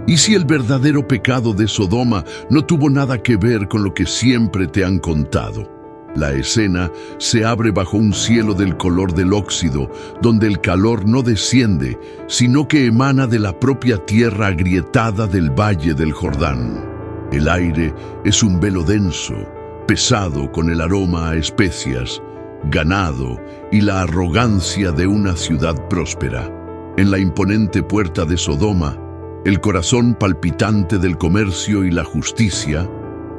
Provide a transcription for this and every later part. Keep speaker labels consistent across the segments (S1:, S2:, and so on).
S1: ¿Y si el verdadero pecado de Sodoma no tuvo nada que ver con lo que siempre te han contado? La escena se abre bajo un cielo del color del óxido, donde el calor no desciende, sino que emana de la propia tierra agrietada del valle del Jordán. El aire es un velo denso, pesado con el aroma a especias, ganado y la arrogancia de una ciudad próspera. En la imponente puerta de Sodoma, el corazón palpitante del comercio y la justicia,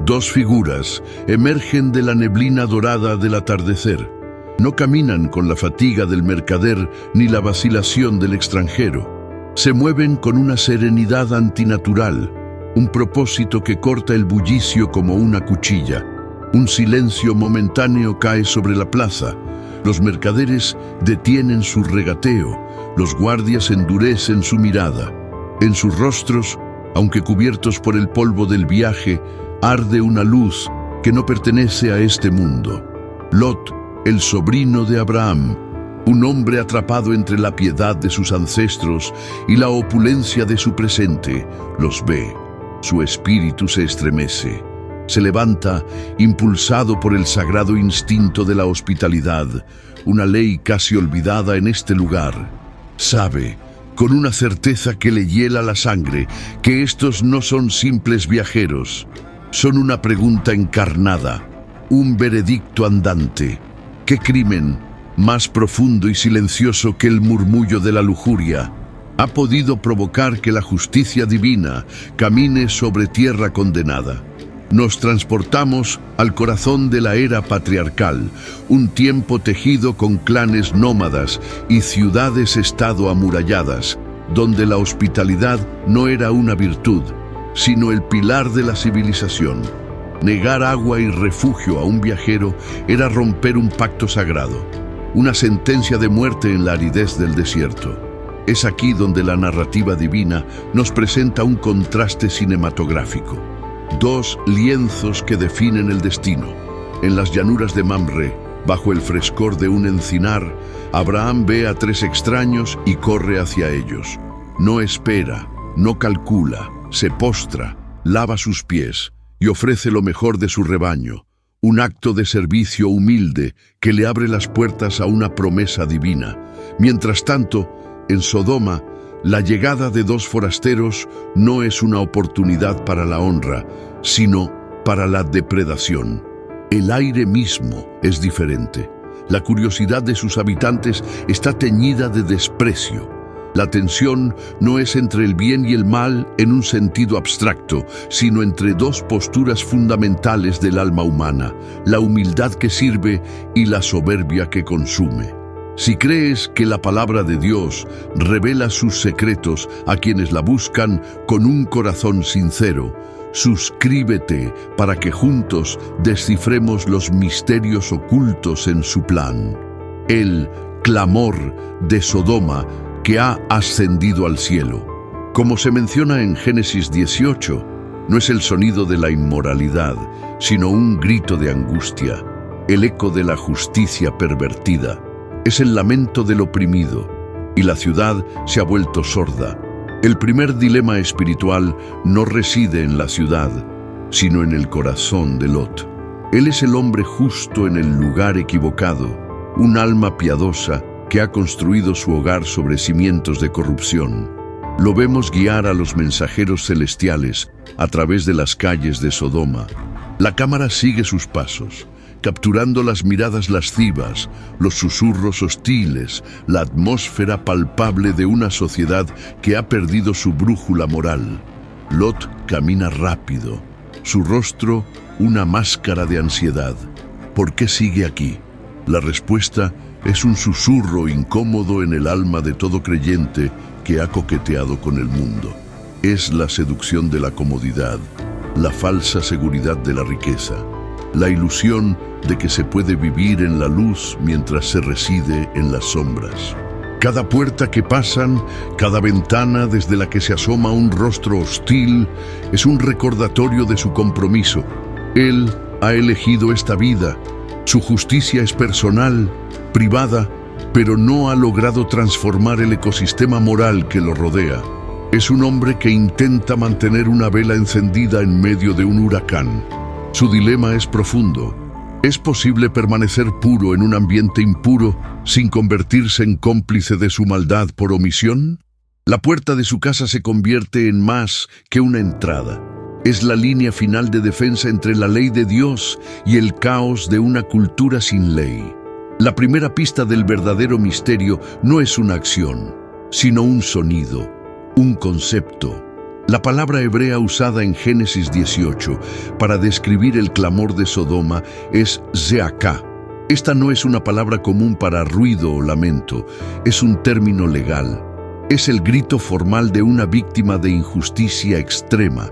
S1: dos figuras emergen de la neblina dorada del atardecer. No caminan con la fatiga del mercader ni la vacilación del extranjero. Se mueven con una serenidad antinatural, un propósito que corta el bullicio como una cuchilla. Un silencio momentáneo cae sobre la plaza. Los mercaderes detienen su regateo, los guardias endurecen su mirada. En sus rostros, aunque cubiertos por el polvo del viaje, arde una luz que no pertenece a este mundo. Lot, el sobrino de Abraham, un hombre atrapado entre la piedad de sus ancestros y la opulencia de su presente, los ve. Su espíritu se estremece. Se levanta, impulsado por el sagrado instinto de la hospitalidad, una ley casi olvidada en este lugar. Sabe, con una certeza que le hiela la sangre, que estos no son simples viajeros. Son una pregunta encarnada, un veredicto andante. ¿Qué crimen, más profundo y silencioso que el murmullo de la lujuria, ha podido provocar que la justicia divina camine sobre tierra condenada? Nos transportamos al corazón de la era patriarcal, un tiempo tejido con clanes nómadas y ciudades-estado amuralladas, donde la hospitalidad no era una virtud, sino el pilar de la civilización. Negar agua y refugio a un viajero era romper un pacto sagrado, una sentencia de muerte en la aridez del desierto. Es aquí donde la narrativa divina nos presenta un contraste cinematográfico. Dos lienzos que definen el destino. En las llanuras de Mamre, bajo el frescor de un encinar, Abraham ve a tres extraños y corre hacia ellos. No espera, no calcula, se postra, lava sus pies y ofrece lo mejor de su rebaño, un acto de servicio humilde que le abre las puertas a una promesa divina. Mientras tanto, en Sodoma, la llegada de dos forasteros no es una oportunidad para la honra, sino para la depredación. El aire mismo es diferente. La curiosidad de sus habitantes está teñida de desprecio. La tensión no es entre el bien y el mal en un sentido abstracto, sino entre dos posturas fundamentales del alma humana, la humildad que sirve y la soberbia que consume. Si crees que la palabra de Dios revela sus secretos a quienes la buscan con un corazón sincero, suscríbete para que juntos descifremos los misterios ocultos en su plan. El clamor de Sodoma que ha ascendido al cielo. Como se menciona en Génesis 18, no es el sonido de la inmoralidad, sino un grito de angustia, el eco de la justicia pervertida. Es el lamento del oprimido, y la ciudad se ha vuelto sorda. El primer dilema espiritual no reside en la ciudad, sino en el corazón de Lot. Él es el hombre justo en el lugar equivocado, un alma piadosa que ha construido su hogar sobre cimientos de corrupción. Lo vemos guiar a los mensajeros celestiales a través de las calles de Sodoma. La cámara sigue sus pasos, capturando las miradas lascivas, los susurros hostiles, la atmósfera palpable de una sociedad que ha perdido su brújula moral. Lot camina rápido, su rostro una máscara de ansiedad. ¿Por qué sigue aquí? La respuesta es un susurro incómodo en el alma de todo creyente que ha coqueteado con el mundo. Es la seducción de la comodidad, la falsa seguridad de la riqueza, la ilusión de que se puede vivir en la luz mientras se reside en las sombras. Cada puerta que pasan, cada ventana desde la que se asoma un rostro hostil, es un recordatorio de su compromiso. Él ha elegido esta vida. Su justicia es personal, privada, pero no ha logrado transformar el ecosistema moral que lo rodea. Es un hombre que intenta mantener una vela encendida en medio de un huracán. Su dilema es profundo. ¿Es posible permanecer puro en un ambiente impuro sin convertirse en cómplice de su maldad por omisión? La puerta de su casa se convierte en más que una entrada. Es la línea final de defensa entre la ley de Dios y el caos de una cultura sin ley. La primera pista del verdadero misterio no es una acción, sino un sonido, un concepto. La palabra hebrea usada en Génesis 18 para describir el clamor de Sodoma es zeaká. Esta no es una palabra común para ruido o lamento, es un término legal. Es el grito formal de una víctima de injusticia extrema,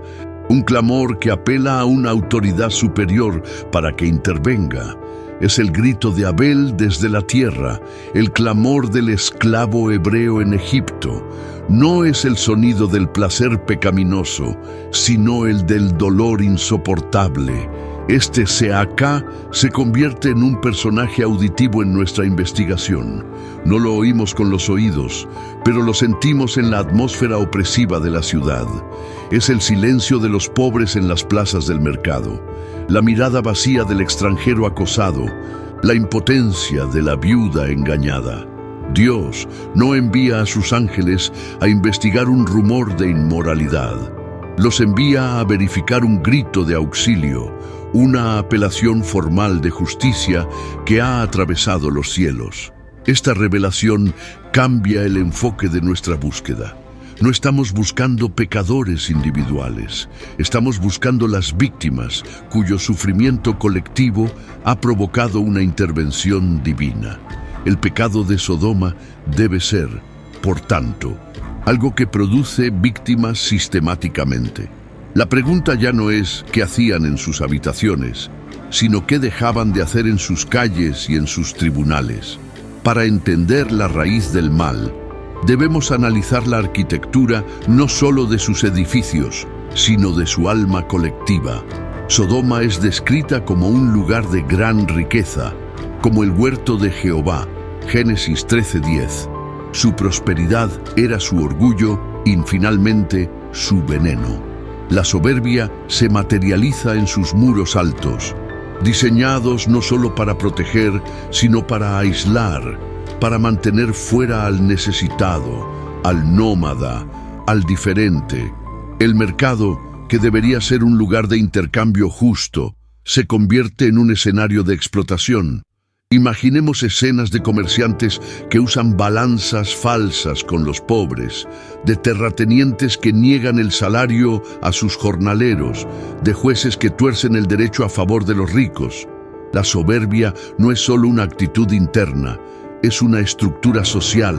S1: un clamor que apela a una autoridad superior para que intervenga. Es el grito de Abel desde la tierra, el clamor del esclavo hebreo en Egipto. No es el sonido del placer pecaminoso, sino el del dolor insoportable. Este zeaká se convierte en un personaje auditivo en nuestra investigación. No lo oímos con los oídos, pero lo sentimos en la atmósfera opresiva de la ciudad. Es el silencio de los pobres en las plazas del mercado, la mirada vacía del extranjero acosado, la impotencia de la viuda engañada. Dios no envía a sus ángeles a investigar un rumor de inmoralidad. Los envía a verificar un grito de auxilio, una apelación formal de justicia que ha atravesado los cielos. Esta revelación cambia el enfoque de nuestra búsqueda. No estamos buscando pecadores individuales, estamos buscando las víctimas cuyo sufrimiento colectivo ha provocado una intervención divina. El pecado de Sodoma debe ser, por tanto, algo que produce víctimas sistemáticamente. La pregunta ya no es qué hacían en sus habitaciones, sino qué dejaban de hacer en sus calles y en sus tribunales. Para entender la raíz del mal, debemos analizar la arquitectura no solo de sus edificios, sino de su alma colectiva. Sodoma es descrita como un lugar de gran riqueza, como el huerto de Jehová, Génesis 13:10. Su prosperidad era su orgullo y finalmente su veneno. La soberbia se materializa en sus muros altos, diseñados no solo para proteger, sino para aislar, para mantener fuera al necesitado, al nómada, al diferente. El mercado, que debería ser un lugar de intercambio justo, se convierte en un escenario de explotación. Imaginemos escenas de comerciantes que usan balanzas falsas con los pobres, de terratenientes que niegan el salario a sus jornaleros, de jueces que tuercen el derecho a favor de los ricos. La soberbia no es solo una actitud interna, es una estructura social.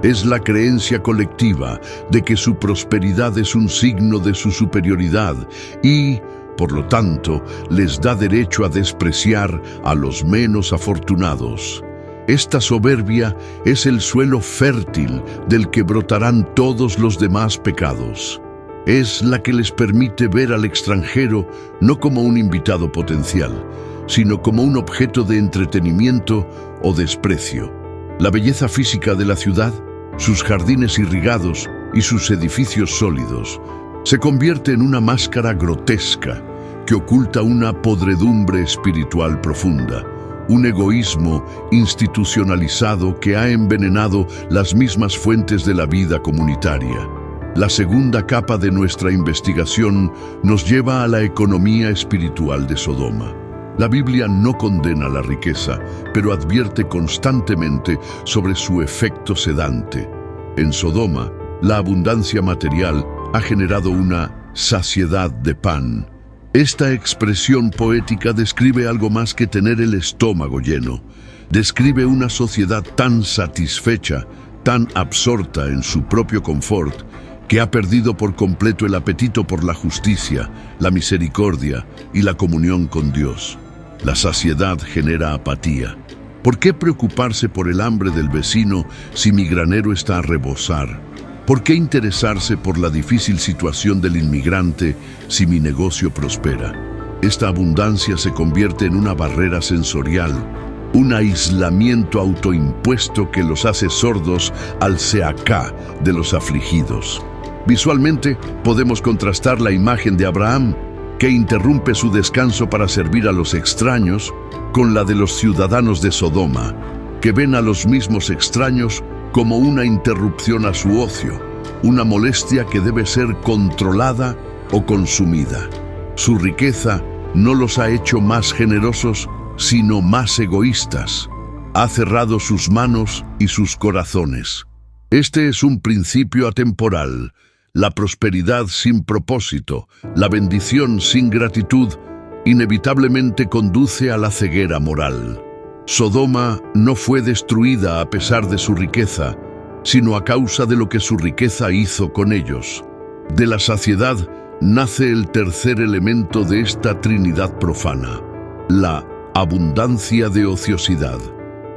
S1: Es la creencia colectiva de que su prosperidad es un signo de su superioridad y, por lo tanto, les da derecho a despreciar a los menos afortunados. Esta soberbia es el suelo fértil del que brotarán todos los demás pecados. Es la que les permite ver al extranjero no como un invitado potencial, sino como un objeto de entretenimiento o desprecio. La belleza física de la ciudad, sus jardines irrigados y sus edificios sólidos, se convierte en una máscara grotesca que oculta una podredumbre espiritual profunda, un egoísmo institucionalizado que ha envenenado las mismas fuentes de la vida comunitaria. La segunda capa de nuestra investigación nos lleva a la economía espiritual de Sodoma. La Biblia no condena la riqueza, pero advierte constantemente sobre su efecto sedante. En Sodoma, la abundancia material ha generado una saciedad de pan. Esta expresión poética describe algo más que tener el estómago lleno. Describe una sociedad tan satisfecha, tan absorta en su propio confort, que ha perdido por completo el apetito por la justicia, la misericordia y la comunión con Dios. La saciedad genera apatía. ¿Por qué preocuparse por el hambre del vecino si mi granero está a rebosar? ¿Por qué interesarse por la difícil situación del inmigrante si mi negocio prospera? Esta abundancia se convierte en una barrera sensorial, un aislamiento autoimpuesto que los hace sordos al zeaká de los afligidos. Visualmente, podemos contrastar la imagen de Abraham, que interrumpe su descanso para servir a los extraños, con la de los ciudadanos de Sodoma, que ven a los mismos extraños como una interrupción a su ocio, una molestia que debe ser controlada o consumida. Su riqueza no los ha hecho más generosos, sino más egoístas. Ha cerrado sus manos y sus corazones. Este es un principio atemporal. La prosperidad sin propósito, la bendición sin gratitud, inevitablemente conduce a la ceguera moral. Sodoma no fue destruida a pesar de su riqueza, sino a causa de lo que su riqueza hizo con ellos. De la saciedad nace el tercer elemento de esta trinidad profana, la abundancia de ociosidad.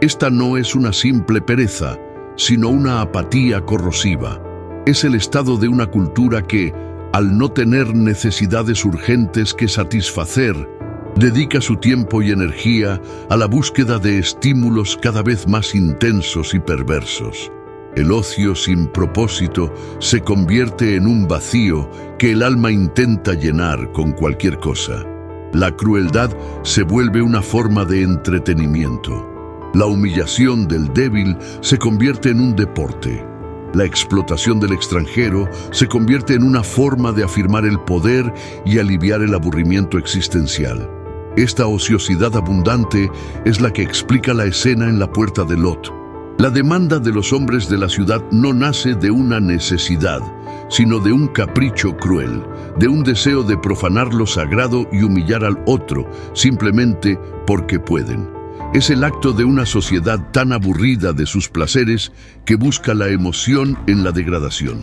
S1: Esta no es una simple pereza, sino una apatía corrosiva. Es el estado de una cultura que, al no tener necesidades urgentes que satisfacer, dedica su tiempo y energía a la búsqueda de estímulos cada vez más intensos y perversos. El ocio sin propósito se convierte en un vacío que el alma intenta llenar con cualquier cosa. La crueldad se vuelve una forma de entretenimiento. La humillación del débil se convierte en un deporte. La explotación del extranjero se convierte en una forma de afirmar el poder y aliviar el aburrimiento existencial. Esta ociosidad abundante es la que explica la escena en la puerta de Lot. La demanda de los hombres de la ciudad no nace de una necesidad, sino de un capricho cruel, de un deseo de profanar lo sagrado y humillar al otro, simplemente porque pueden. Es el acto de una sociedad tan aburrida de sus placeres que busca la emoción en la degradación.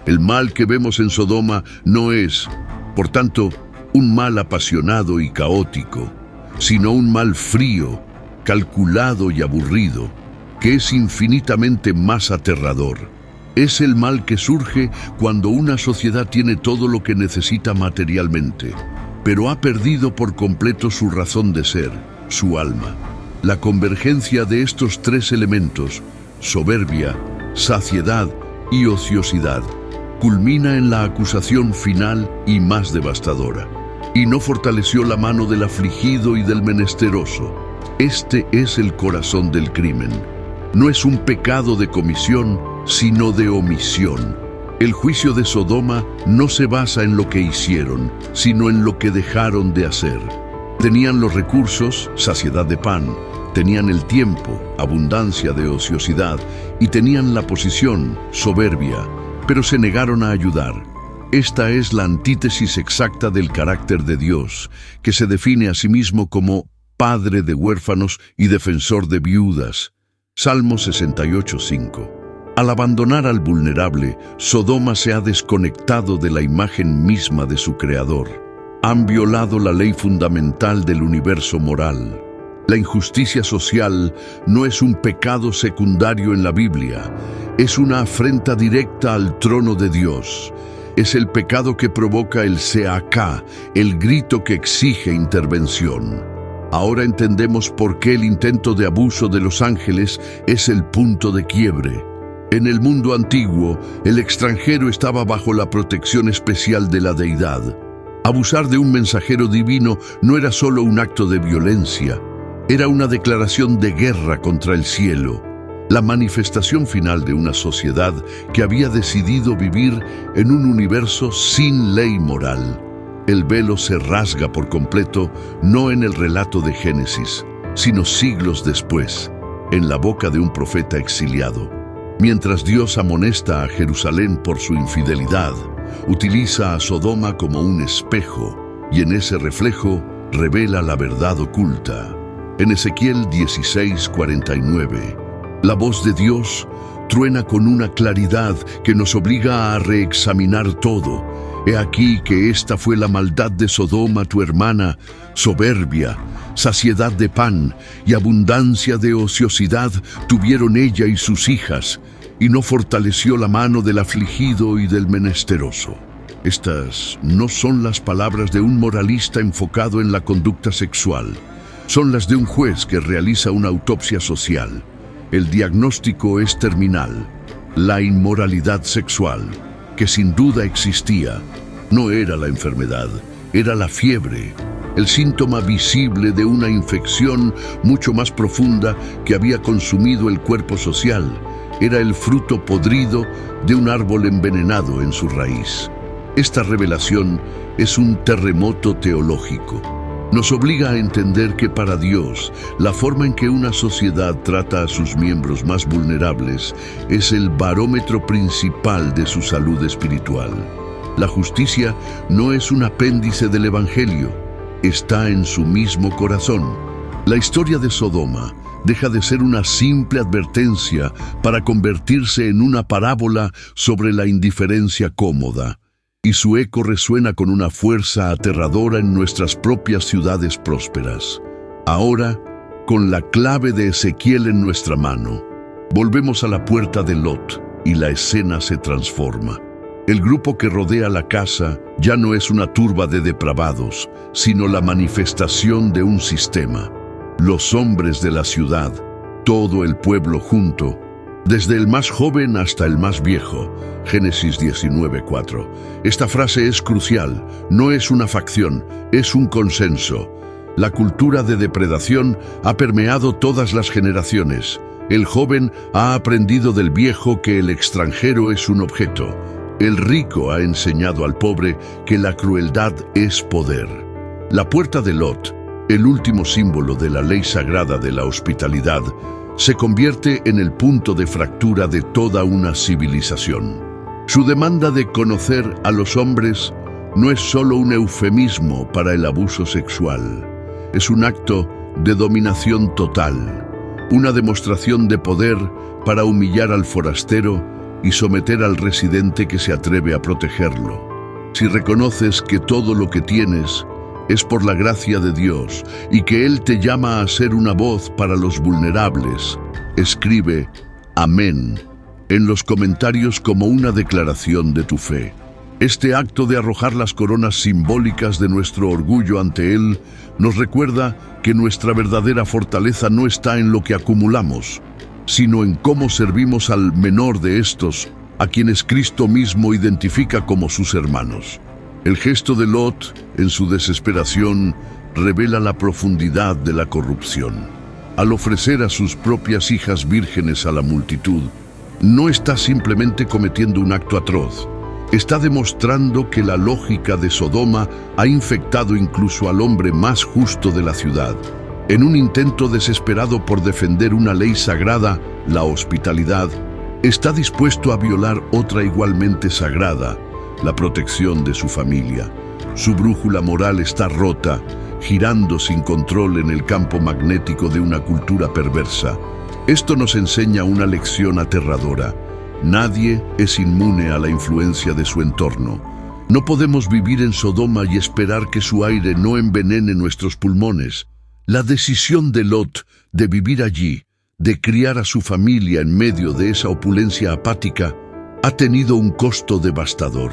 S1: El mal que vemos en Sodoma no es, por tanto, un mal apasionado y caótico, sino un mal frío, calculado y aburrido, que es infinitamente más aterrador. Es el mal que surge cuando una sociedad tiene todo lo que necesita materialmente, pero ha perdido por completo su razón de ser, su alma. La convergencia de estos tres elementos, soberbia, saciedad y ociosidad, culmina en la acusación final y más devastadora. Y no fortaleció la mano del afligido y del menesteroso. Este es el corazón del crimen. No es un pecado de comisión, sino de omisión. El juicio de Sodoma no se basa en lo que hicieron, sino en lo que dejaron de hacer. Tenían los recursos, saciedad de pan, tenían el tiempo, abundancia de ociosidad, y tenían la posición, soberbia, pero se negaron a ayudar. Esta es la antítesis exacta del carácter de Dios, que se define a sí mismo como Padre de huérfanos y defensor de viudas. Salmo 68:5. Al abandonar al vulnerable, Sodoma se ha desconectado de la imagen misma de su Creador. Han violado la ley fundamental del universo moral. La injusticia social no es un pecado secundario en la Biblia, es una afrenta directa al trono de Dios. Es el pecado que provoca el seacá, el grito que exige intervención. Ahora entendemos por qué el intento de abuso de los ángeles es el punto de quiebre. En el mundo antiguo, el extranjero estaba bajo la protección especial de la deidad. Abusar de un mensajero divino no era solo un acto de violencia, era una declaración de guerra contra el cielo, la manifestación final de una sociedad que había decidido vivir en un universo sin ley moral. El velo se rasga por completo, no en el relato de Génesis, sino siglos después, en la boca de un profeta exiliado. Mientras Dios amonesta a Jerusalén por su infidelidad, utiliza a Sodoma como un espejo, y en ese reflejo revela la verdad oculta. En Ezequiel 16:49, la voz de Dios truena con una claridad que nos obliga a reexaminar todo. He aquí que esta fue la maldad de Sodoma, tu hermana, soberbia, saciedad de pan y abundancia de ociosidad tuvieron ella y sus hijas, y no fortaleció la mano del afligido y del menesteroso. Estas no son las palabras de un moralista enfocado en la conducta sexual. Son las de un juez que realiza una autopsia social. El diagnóstico es terminal: la inmoralidad sexual. que sin duda existía. No era la enfermedad, era la fiebre, el síntoma visible de una infección mucho más profunda que había consumido el cuerpo social. Era el fruto podrido de un árbol envenenado en su raíz. Esta revelación es un terremoto teológico. Nos obliga a entender que para Dios, la forma en que una sociedad trata a sus miembros más vulnerables es el barómetro principal de su salud espiritual. La justicia no es un apéndice del Evangelio, está en su mismo corazón. La historia de Sodoma deja de ser una simple advertencia para convertirse en una parábola sobre la indiferencia cómoda, y su eco resuena con una fuerza aterradora en nuestras propias ciudades prósperas. Ahora, con la clave de Ezequiel en nuestra mano, volvemos a la puerta de Lot y la escena se transforma. El grupo que rodea la casa ya no es una turba de depravados, sino la manifestación de un sistema. Los hombres de la ciudad, todo el pueblo junto, desde el más joven hasta el más viejo. Génesis 19:4. Esta frase es crucial, no es una facción, es un consenso. La cultura de depredación ha permeado todas las generaciones. El joven ha aprendido del viejo que el extranjero es un objeto. El rico ha enseñado al pobre que la crueldad es poder. La puerta de Lot, el último símbolo de la ley sagrada de la hospitalidad, se convierte en el punto de fractura de toda una civilización. Su demanda de conocer a los hombres no es solo un eufemismo para el abuso sexual, es un acto de dominación total, una demostración de poder para humillar al forastero y someter al residente que se atreve a protegerlo. Si reconoces que todo lo que tienes es por la gracia de Dios y que Él te llama a ser una voz para los vulnerables, escribe Amén en los comentarios como una declaración de tu fe. Este acto de arrojar las coronas simbólicas de nuestro orgullo ante Él nos recuerda que nuestra verdadera fortaleza no está en lo que acumulamos, sino en cómo servimos al menor de estos, a quienes Cristo mismo identifica como sus hermanos. El gesto de Lot, en su desesperación, revela la profundidad de la corrupción. Al ofrecer a sus propias hijas vírgenes a la multitud, no está simplemente cometiendo un acto atroz, está demostrando que la lógica de Sodoma ha infectado incluso al hombre más justo de la ciudad. En un intento desesperado por defender una ley sagrada, la hospitalidad, está dispuesto a violar otra igualmente sagrada, la protección de su familia. Su brújula moral está rota, girando sin control en el campo magnético de una cultura perversa. Esto nos enseña una lección aterradora. Nadie es inmune a la influencia de su entorno. No podemos vivir en Sodoma y esperar que su aire no envenene nuestros pulmones. La decisión de Lot de vivir allí, de criar a su familia en medio de esa opulencia apática, ha tenido un costo devastador.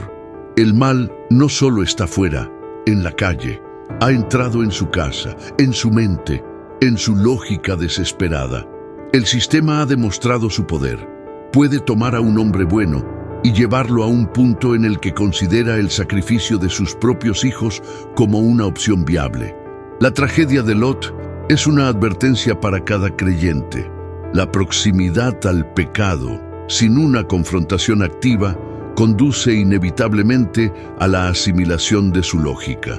S1: El mal no solo está fuera, en la calle, ha entrado en su casa, en su mente, en su lógica desesperada. El sistema ha demostrado su poder. Puede tomar a un hombre bueno y llevarlo a un punto en el que considera el sacrificio de sus propios hijos como una opción viable. La tragedia de Lot es una advertencia para cada creyente. La proximidad al pecado, sin una confrontación activa, conduce inevitablemente a la asimilación de su lógica.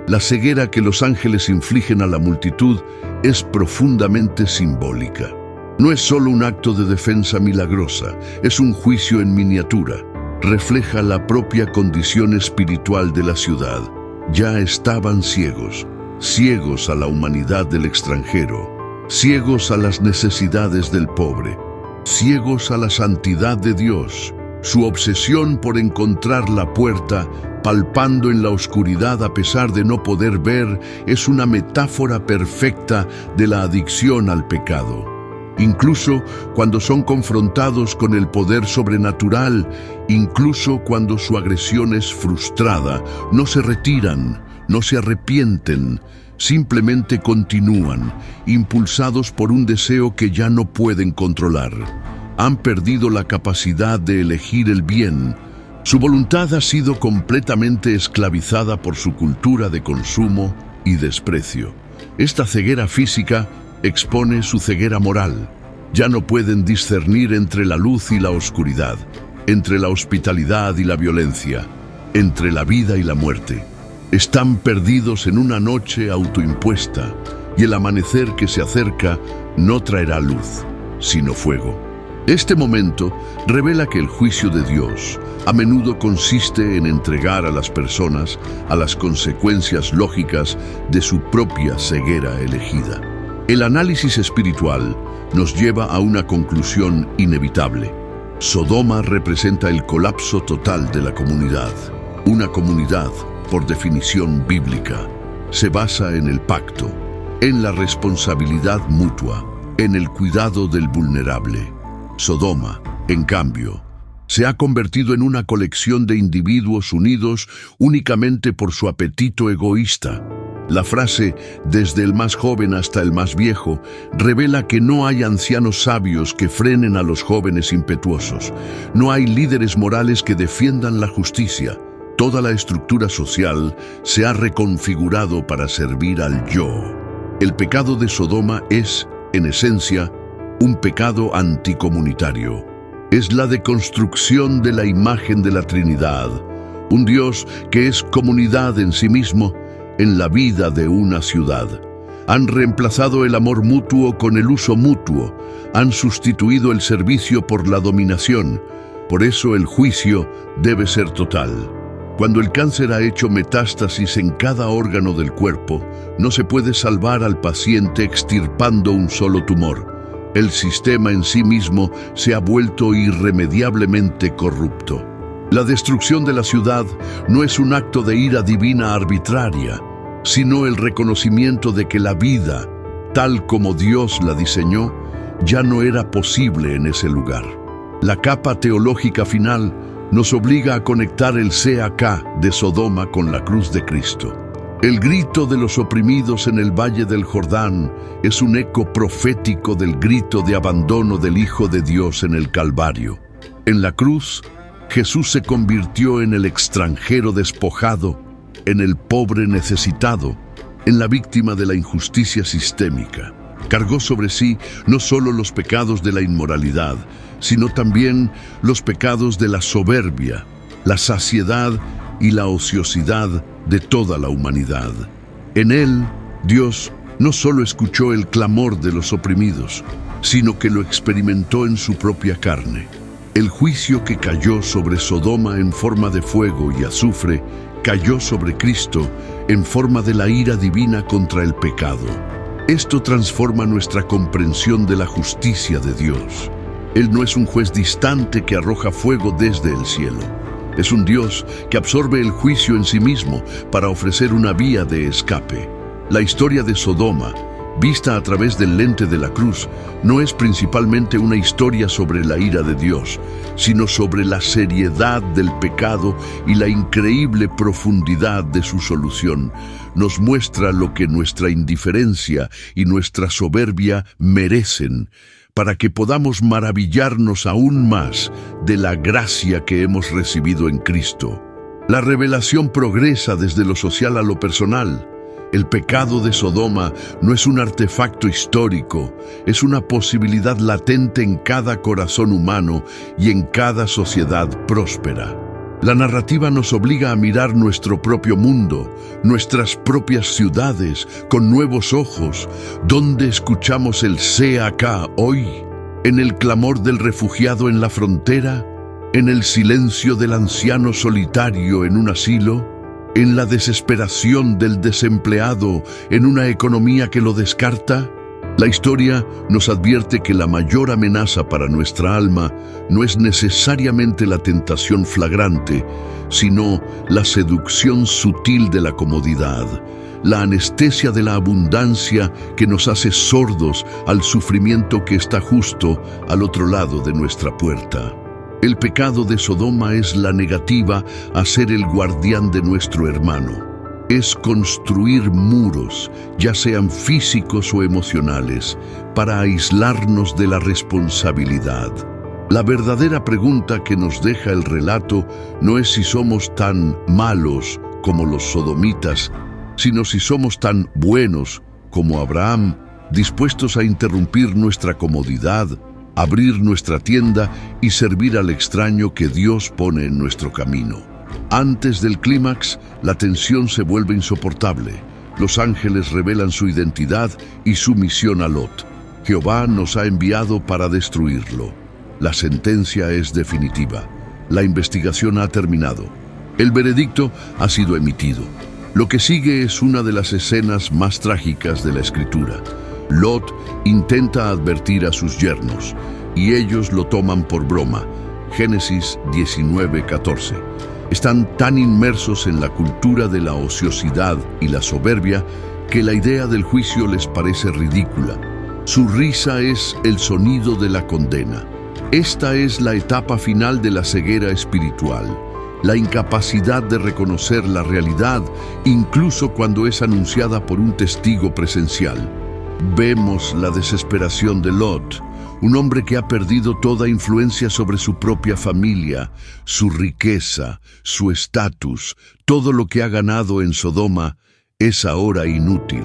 S1: La ceguera que los ángeles infligen a la multitud es profundamente simbólica. No es solo un acto de defensa milagrosa, es un juicio en miniatura. Refleja la propia condición espiritual de la ciudad. Ya estaban ciegos, ciegos a la humanidad del extranjero, ciegos a las necesidades del pobre, ciegos a la santidad de Dios. Su obsesión por encontrar la puerta, palpando en la oscuridad a pesar de no poder ver, es una metáfora perfecta de la adicción al pecado. Incluso cuando son confrontados con el poder sobrenatural, incluso cuando su agresión es frustrada, no se retiran, no se arrepienten, simplemente continúan, impulsados por un deseo que ya no pueden controlar. Han perdido la capacidad de elegir el bien, Su voluntad ha sido completamente esclavizada por su cultura de consumo y desprecio. Esta ceguera física expone su ceguera moral. Ya no pueden discernir entre la luz y la oscuridad, entre la hospitalidad y la violencia, entre la vida y la muerte. Están perdidos en una noche autoimpuesta, y el amanecer que se acerca no traerá luz, sino fuego. Este momento revela que el juicio de Dios a menudo consiste en entregar a las personas a las consecuencias lógicas de su propia ceguera elegida. El análisis espiritual nos lleva a una conclusión inevitable. Sodoma representa el colapso total de la comunidad. Una comunidad, por definición bíblica, se basa en el pacto, en la responsabilidad mutua, en el cuidado del vulnerable. Sodoma, en cambio, se ha convertido en una colección de individuos unidos únicamente por su apetito egoísta. La frase, desde el más joven hasta el más viejo, revela que no hay ancianos sabios que frenen a los jóvenes impetuosos. No hay líderes morales que defiendan la justicia. Toda la estructura social se ha reconfigurado para servir al yo. El pecado de Sodoma es, en esencia, un pecado anticomunitario. Es la deconstrucción de la imagen de la Trinidad, un Dios que es comunidad en sí mismo, en la vida de una ciudad. Han reemplazado el amor mutuo con el uso mutuo, han sustituido el servicio por la dominación. Por eso el juicio debe ser total. Cuando el cáncer ha hecho metástasis en cada órgano del cuerpo, no se puede salvar al paciente extirpando un solo tumor. El sistema en sí mismo se ha vuelto irremediablemente corrupto. La destrucción de la ciudad no es un acto de ira divina arbitraria, sino el reconocimiento de que la vida, tal como Dios la diseñó, ya no era posible en ese lugar. La capa teológica final nos obliga a conectar el Seacá de Sodoma con la cruz de Cristo. El grito de los oprimidos en el Valle del Jordán es un eco profético del grito de abandono del Hijo de Dios en el Calvario. En la cruz, Jesús se convirtió en el extranjero despojado, en el pobre necesitado, en la víctima de la injusticia sistémica. Cargó sobre sí no solo los pecados de la inmoralidad, sino también los pecados de la soberbia, la saciedad y la ociosidad de toda la humanidad. En él, Dios no solo escuchó el clamor de los oprimidos, sino que lo experimentó en su propia carne. El juicio que cayó sobre Sodoma en forma de fuego y azufre, cayó sobre Cristo en forma de la ira divina contra el pecado. Esto transforma nuestra comprensión de la justicia de Dios. Él no es un juez distante que arroja fuego desde el cielo. Es un Dios que absorbe el juicio en sí mismo para ofrecer una vía de escape. La historia de Sodoma, vista a través del lente de la cruz, no es principalmente una historia sobre la ira de Dios, sino sobre la seriedad del pecado y la increíble profundidad de su solución. Nos muestra lo que nuestra indiferencia y nuestra soberbia merecen, para que podamos maravillarnos aún más de la gracia que hemos recibido en Cristo. La revelación progresa desde lo social a lo personal. El pecado de Sodoma no es un artefacto histórico, es una posibilidad latente en cada corazón humano y en cada sociedad próspera. La narrativa nos obliga a mirar nuestro propio mundo, nuestras propias ciudades, con nuevos ojos. ¿Dónde escuchamos el Seacá hoy? ¿En el clamor del refugiado en la frontera? ¿En el silencio del anciano solitario en un asilo? ¿En la desesperación del desempleado en una economía que lo descarta? La historia nos advierte que la mayor amenaza para nuestra alma no es necesariamente la tentación flagrante, sino la seducción sutil de la comodidad, la anestesia de la abundancia que nos hace sordos al sufrimiento que está justo al otro lado de nuestra puerta. El pecado de Sodoma es la negativa a ser el guardián de nuestro hermano. Es construir muros, ya sean físicos o emocionales, para aislarnos de la responsabilidad. La verdadera pregunta que nos deja el relato no es si somos tan malos como los sodomitas, sino si somos tan buenos como Abraham, dispuestos a interrumpir nuestra comodidad, abrir nuestra tienda y servir al extraño que Dios pone en nuestro camino. Antes del clímax, la tensión se vuelve insoportable. Los ángeles revelan su identidad y su misión a Lot. Jehová nos ha enviado para destruirlo. La sentencia es definitiva. La investigación ha terminado. El veredicto ha sido emitido. Lo que sigue es una de las escenas más trágicas de la Escritura. Lot intenta advertir a sus yernos, y ellos lo toman por broma. Génesis 19:14. Están tan inmersos en la cultura de la ociosidad y la soberbia que la idea del juicio les parece ridícula. Su risa es el sonido de la condena. Esta es la etapa final de la ceguera espiritual, la incapacidad de reconocer la realidad incluso cuando es anunciada por un testigo presencial. Vemos la desesperación de Lot, un hombre que ha perdido toda influencia sobre su propia familia, su riqueza, su estatus. Todo lo que ha ganado en Sodoma es ahora inútil.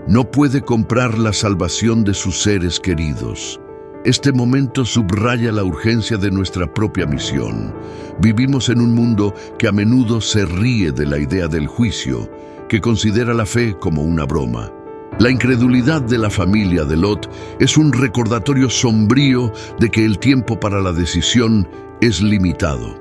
S1: No puede comprar la salvación de sus seres queridos. Este momento subraya la urgencia de nuestra propia misión. Vivimos en un mundo que a menudo se ríe de la idea del juicio, que considera la fe como una broma. La incredulidad de la familia de Lot es un recordatorio sombrío de que el tiempo para la decisión es limitado,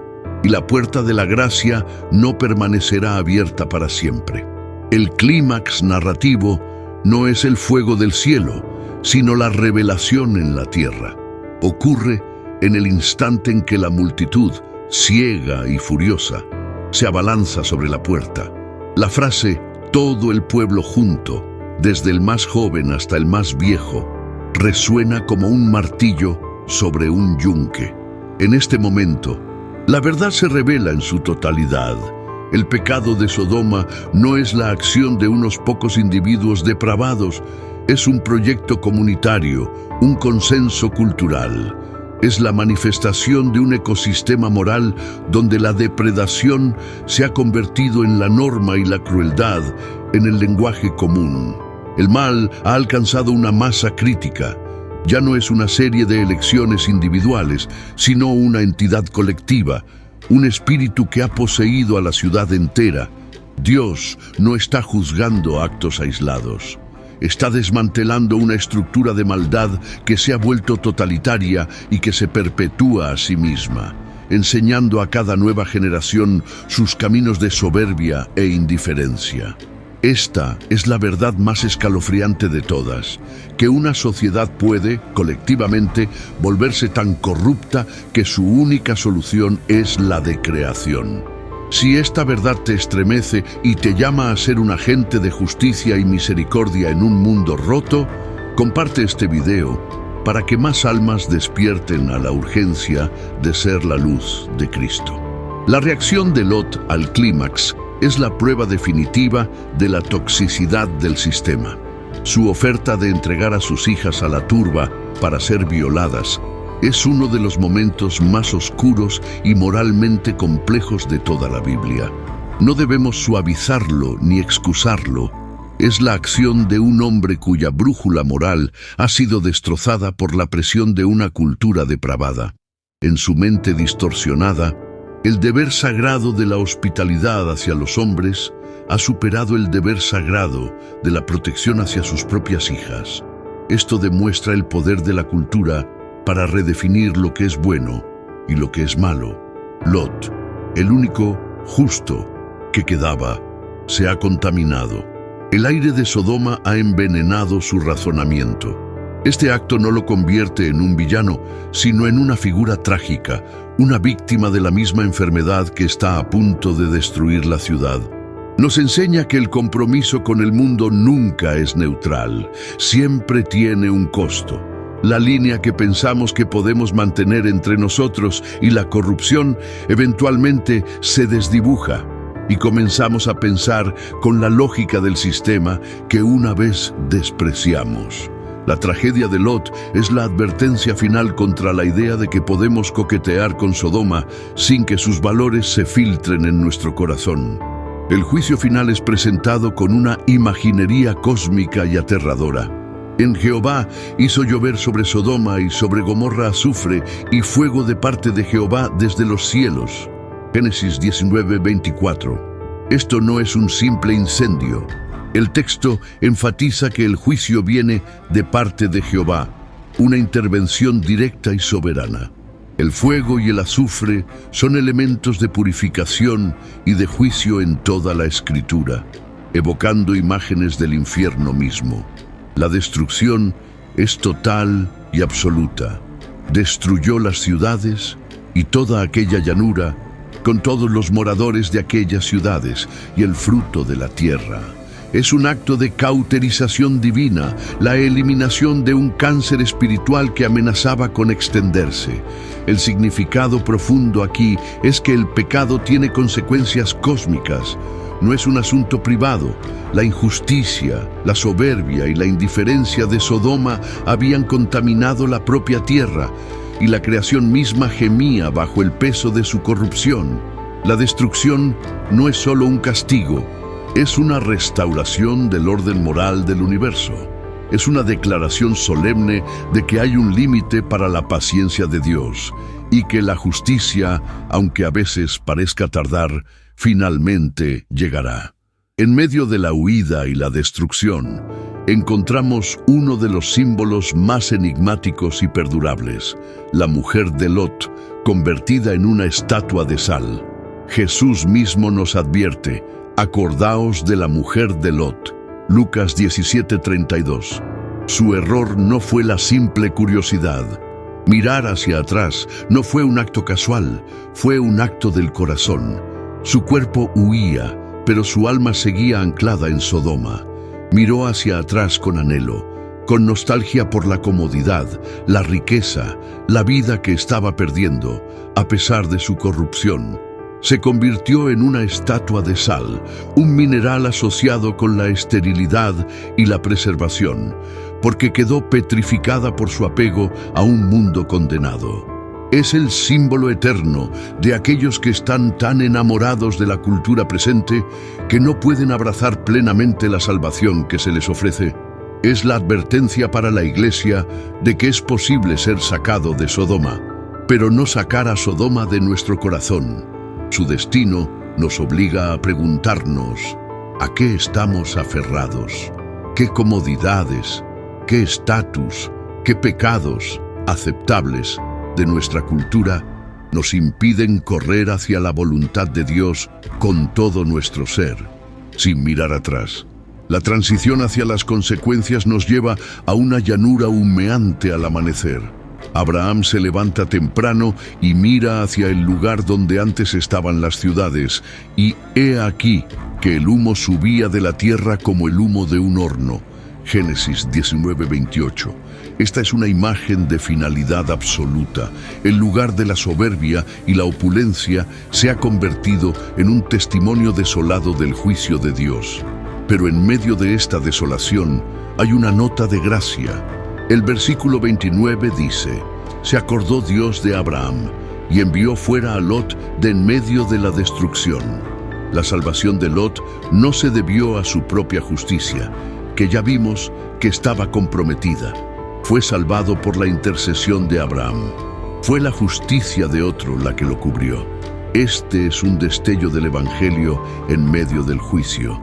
S1: y la puerta de la gracia no permanecerá abierta para siempre. El clímax narrativo no es el fuego del cielo, sino la revelación en la tierra. Ocurre en el instante en que la multitud, ciega y furiosa, se abalanza sobre la puerta. La frase «todo el pueblo junto», desde el más joven hasta el más viejo, resuena como un martillo sobre un yunque. En este momento, la verdad se revela en su totalidad. El pecado de Sodoma no es la acción de unos pocos individuos depravados, es un proyecto comunitario, un consenso cultural. Es la manifestación de un ecosistema moral donde la depredación se ha convertido en la norma y la crueldad en el lenguaje común. El mal ha alcanzado una masa crítica. Ya no es una serie de elecciones individuales, sino una entidad colectiva, un espíritu que ha poseído a la ciudad entera. Dios no está juzgando actos aislados. Está desmantelando una estructura de maldad que se ha vuelto totalitaria y que se perpetúa a sí misma, enseñando a cada nueva generación sus caminos de soberbia e indiferencia. Esta es la verdad más escalofriante de todas, que una sociedad puede, colectivamente, volverse tan corrupta que su única solución es la decreación. Si esta verdad te estremece y te llama a ser un agente de justicia y misericordia en un mundo roto, comparte este video para que más almas despierten a la urgencia de ser la luz de Cristo. La reacción de Lot al clímax es la prueba definitiva de la toxicidad del sistema. Su oferta de entregar a sus hijas a la turba para ser violadas es uno de los momentos más oscuros y moralmente complejos de toda la Biblia. No debemos suavizarlo ni excusarlo. Es la acción de un hombre cuya brújula moral ha sido destrozada por la presión de una cultura depravada. En su mente distorsionada, el deber sagrado de la hospitalidad hacia los hombres ha superado el deber sagrado de la protección hacia sus propias hijas. Esto demuestra el poder de la cultura para redefinir lo que es bueno y lo que es malo. Lot, el único justo que quedaba, se ha contaminado. El aire de Sodoma ha envenenado su razonamiento. Este acto no lo convierte en un villano, sino en una figura trágica, una víctima de la misma enfermedad que está a punto de destruir la ciudad. Nos enseña que el compromiso con el mundo nunca es neutral, siempre tiene un costo. La línea que pensamos que podemos mantener entre nosotros y la corrupción eventualmente se desdibuja y comenzamos a pensar con la lógica del sistema que una vez despreciamos. La tragedia de Lot es la advertencia final contra la idea de que podemos coquetear con Sodoma sin que sus valores se filtren en nuestro corazón. El juicio final es presentado con una imaginería cósmica y aterradora. En Jehová hizo llover sobre Sodoma y sobre Gomorra azufre y fuego de parte de Jehová desde los cielos. Génesis 19:24. Esto no es un simple incendio. El texto enfatiza que el juicio viene de parte de Jehová, una intervención directa y soberana. El fuego y el azufre son elementos de purificación y de juicio en toda la Escritura, evocando imágenes del infierno mismo. La destrucción es total y absoluta. Destruyó las ciudades y toda aquella llanura, con todos los moradores de aquellas ciudades y el fruto de la tierra. Es un acto de cauterización divina, la eliminación de un cáncer espiritual que amenazaba con extenderse. El significado profundo aquí es que el pecado tiene consecuencias cósmicas. No es un asunto privado. La injusticia, la soberbia y la indiferencia de Sodoma habían contaminado la propia tierra, y la creación misma gemía bajo el peso de su corrupción. La destrucción no es solo un castigo, es una restauración del orden moral del universo. Es una declaración solemne de que hay un límite para la paciencia de Dios y que la justicia, aunque a veces parezca tardar, finalmente llegará. En medio de la huida y la destrucción, encontramos uno de los símbolos más enigmáticos y perdurables, la mujer de Lot, convertida en una estatua de sal. Jesús mismo nos advierte: acordaos de la mujer de Lot. Lucas 17:32. Su error no fue la simple curiosidad. Mirar hacia atrás no fue un acto casual, fue un acto del corazón. Su cuerpo huía, pero su alma seguía anclada en Sodoma. Miró hacia atrás con anhelo, con nostalgia por la comodidad, la riqueza, la vida que estaba perdiendo, a pesar de su corrupción. Se convirtió en una estatua de sal, un mineral asociado con la esterilidad y la preservación, porque quedó petrificada por su apego a un mundo condenado. Es el símbolo eterno de aquellos que están tan enamorados de la cultura presente que no pueden abrazar plenamente la salvación que se les ofrece. Es la advertencia para la Iglesia de que es posible ser sacado de Sodoma, pero no sacar a Sodoma de nuestro corazón. Su destino nos obliga a preguntarnos: ¿a qué estamos aferrados? ¿Qué comodidades, qué estatus, qué pecados aceptables de nuestra cultura nos impiden correr hacia la voluntad de Dios con todo nuestro ser, sin mirar atrás? La transición hacia las consecuencias nos lleva a una llanura humeante al amanecer. Abraham se levanta temprano y mira hacia el lugar donde antes estaban las ciudades, y he aquí que el humo subía de la tierra como el humo de un horno. Génesis 19:28. Esta es una imagen de finalidad absoluta. El lugar de la soberbia y la opulencia se ha convertido en un testimonio desolado del juicio de Dios. Pero en medio de esta desolación hay una nota de gracia. El versículo 29 dice: se acordó Dios de Abraham y envió fuera a Lot de en medio de la destrucción. La salvación de Lot no se debió a su propia justicia, que ya vimos que estaba comprometida. Fue salvado por la intercesión de Abraham. Fue la justicia de otro la que lo cubrió. Este es un destello del Evangelio en medio del juicio.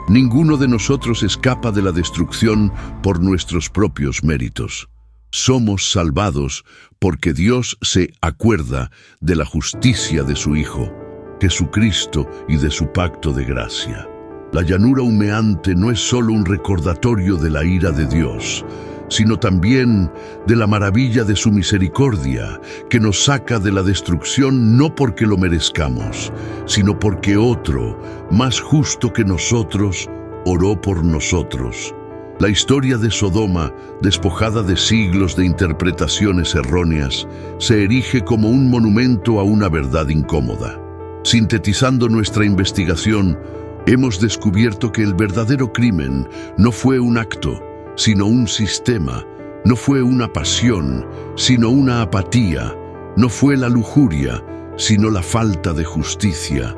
S1: Ninguno de nosotros escapa de la destrucción por nuestros propios méritos. Somos salvados porque Dios se acuerda de la justicia de su Hijo, Jesucristo, y de su pacto de gracia. La llanura humeante no es solo un recordatorio de la ira de Dios, sino también de la maravilla de su misericordia, que nos saca de la destrucción no porque lo merezcamos, sino porque otro, más justo que nosotros, oró por nosotros. La historia de Sodoma, despojada de siglos de interpretaciones erróneas, se erige como un monumento a una verdad incómoda. Sintetizando nuestra investigación, hemos descubierto que el verdadero crimen no fue un acto, sino un sistema. No fue una pasión, sino una apatía. No fue la lujuria, sino la falta de justicia.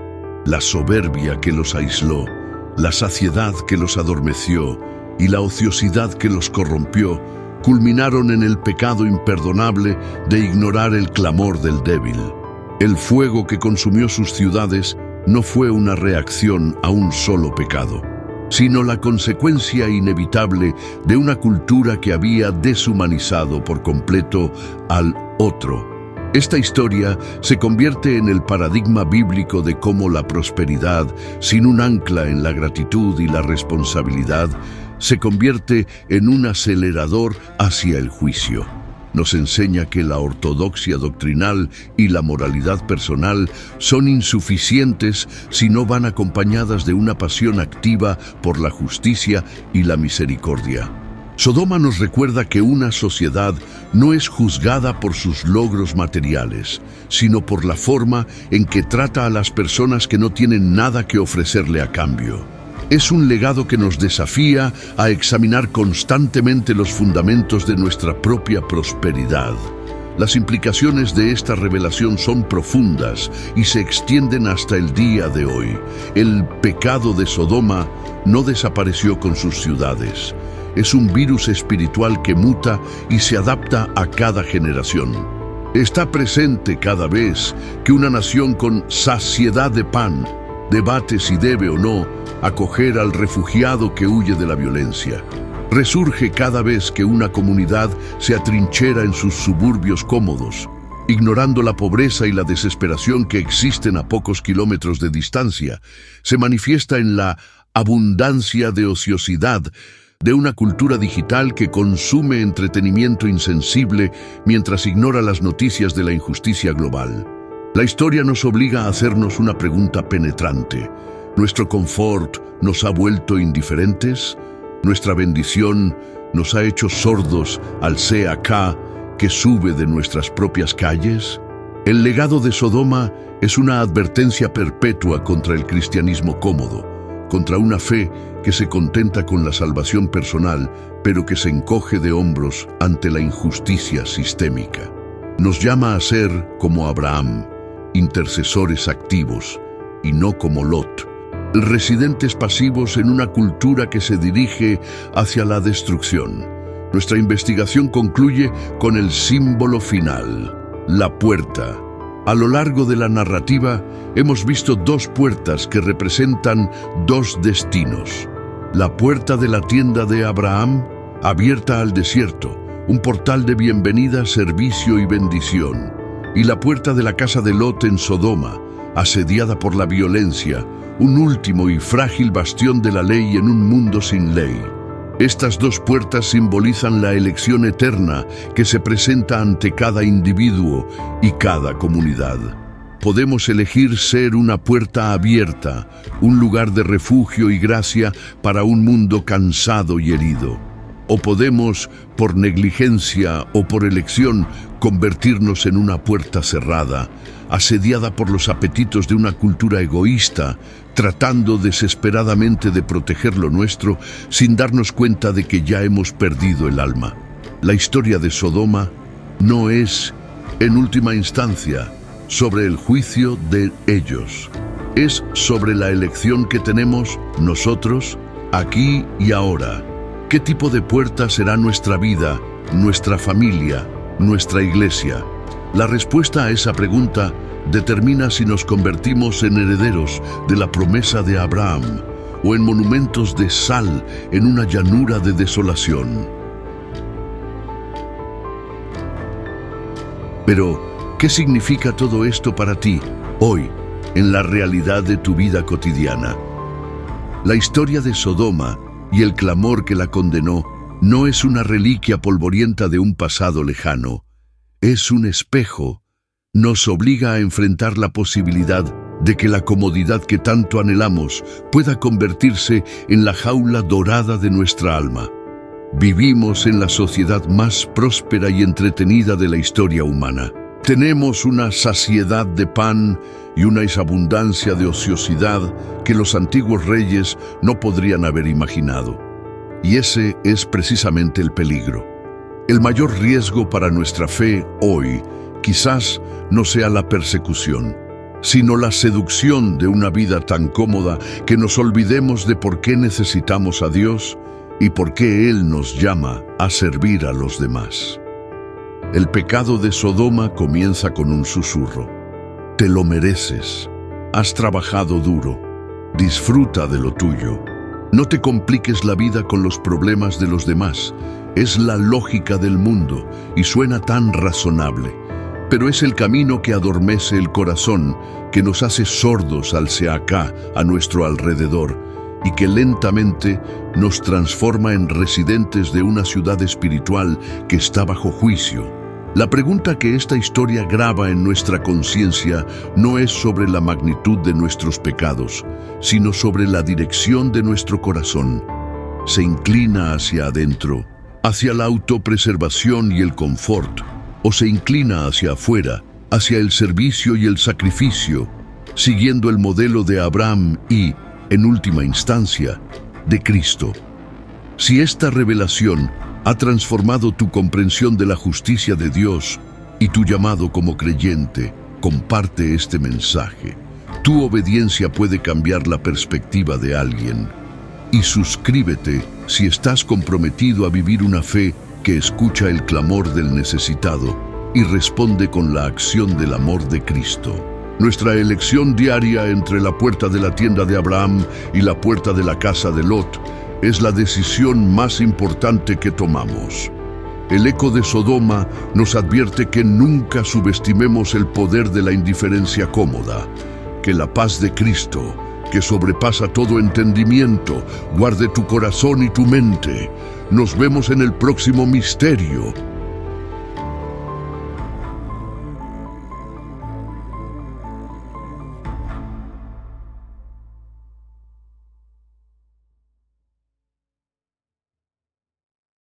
S1: La soberbia que los aisló, la saciedad que los adormeció y la ociosidad que los corrompió, culminaron en el pecado imperdonable de ignorar el clamor del débil. El fuego que consumió sus ciudades no fue una reacción a un solo pecado, sino la consecuencia inevitable de una cultura que había deshumanizado por completo al otro. Esta historia se convierte en el paradigma bíblico de cómo la prosperidad, sin un ancla en la gratitud y la responsabilidad, se convierte en un acelerador hacia el juicio. Nos enseña que la ortodoxia doctrinal y la moralidad personal son insuficientes si no van acompañadas de una pasión activa por la justicia y la misericordia. Sodoma nos recuerda que una sociedad no es juzgada por sus logros materiales, sino por la forma en que trata a las personas que no tienen nada que ofrecerle a cambio. Es un legado que nos desafía a examinar constantemente los fundamentos de nuestra propia prosperidad. Las implicaciones de esta revelación son profundas y se extienden hasta el día de hoy. El pecado de Sodoma no desapareció con sus ciudades. Es un virus espiritual que muta y se adapta a cada generación. Está presente cada vez que una nación con saciedad de pan debate si debe o no acoger al refugiado que huye de la violencia. Resurge cada vez que una comunidad se atrinchera en sus suburbios cómodos, ignorando la pobreza y la desesperación que existen a pocos kilómetros de distancia. Se manifiesta en la abundancia de ociosidad de una cultura digital que consume entretenimiento insensible mientras ignora las noticias de la injusticia global. La historia nos obliga a hacernos una pregunta penetrante. ¿Nuestro confort nos ha vuelto indiferentes? ¿Nuestra bendición nos ha hecho sordos al CAK que sube de nuestras propias calles? El legado de Sodoma es una advertencia perpetua contra el cristianismo cómodo, contra una fe que se contenta con la salvación personal, pero que se encoge de hombros ante la injusticia sistémica. Nos llama a ser como Abraham, intercesores activos, y no como Lot, residentes pasivos en una cultura que se dirige hacia la destrucción. Nuestra investigación concluye con el símbolo final, la puerta. A lo largo de la narrativa hemos visto dos puertas que representan dos destinos. La puerta de la tienda de Abraham, abierta al desierto, un portal de bienvenida, servicio y bendición. Y la puerta de la casa de Lot en Sodoma, asediada por la violencia, un último y frágil bastión de la ley en un mundo sin ley. Estas dos puertas simbolizan la elección eterna que se presenta ante cada individuo y cada comunidad. Podemos elegir ser una puerta abierta, un lugar de refugio y gracia para un mundo cansado y herido. O podemos, por negligencia o por elección, convertirnos en una puerta cerrada, asediada por los apetitos de una cultura egoísta, tratando desesperadamente de proteger lo nuestro sin darnos cuenta de que ya hemos perdido el alma. La historia de Sodoma no es, en última instancia, sobre el juicio de ellos. Es sobre la elección que tenemos nosotros, aquí y ahora. ¿Qué tipo de puerta será nuestra vida, nuestra familia, nuestra iglesia? La respuesta a esa pregunta determina si nos convertimos en herederos de la promesa de Abraham o en monumentos de sal en una llanura de desolación. Pero, ¿qué significa todo esto para ti, hoy, en la realidad de tu vida cotidiana? La historia de Sodoma y el clamor que la condenó no es una reliquia polvorienta de un pasado lejano. Es un espejo. Nos obliga a enfrentar la posibilidad de que la comodidad que tanto anhelamos pueda convertirse en la jaula dorada de nuestra alma. Vivimos en la sociedad más próspera y entretenida de la historia humana. Tenemos una saciedad de pan y una abundancia de ociosidad que los antiguos reyes no podrían haber imaginado. Y ese es precisamente el peligro. El mayor riesgo para nuestra fe hoy quizás no sea la persecución, sino la seducción de una vida tan cómoda que nos olvidemos de por qué necesitamos a Dios y por qué Él nos llama a servir a los demás. El pecado de Sodoma comienza con un susurro. Te lo mereces. Has trabajado duro. Disfruta de lo tuyo. No te compliques la vida con los problemas de los demás. Es la lógica del mundo y suena tan razonable. Pero es el camino que adormece el corazón, que nos hace sordos al seacá a nuestro alrededor y que lentamente nos transforma en residentes de una ciudad espiritual que está bajo juicio. La pregunta que esta historia graba en nuestra conciencia no es sobre la magnitud de nuestros pecados, sino sobre la dirección de nuestro corazón. Se inclina hacia adentro, hacia la autopreservación y el confort, o se inclina hacia afuera, hacia el servicio y el sacrificio, siguiendo el modelo de Abraham y, en última instancia, de Cristo. Si esta revelación ha transformado tu comprensión de la justicia de Dios y tu llamado como creyente, comparte este mensaje. Tu obediencia puede cambiar la perspectiva de alguien. Y suscríbete si estás comprometido a vivir una fe que escucha el clamor del necesitado y responde con la acción del amor de Cristo. Nuestra elección diaria entre la puerta de la tienda de Abraham y la puerta de la casa de Lot es la decisión más importante que tomamos. El eco de Sodoma nos advierte que nunca subestimemos el poder de la indiferencia cómoda. Que la paz de Cristo, que sobrepasa todo entendimiento, guarde tu corazón y tu mente. Nos vemos en el próximo misterio.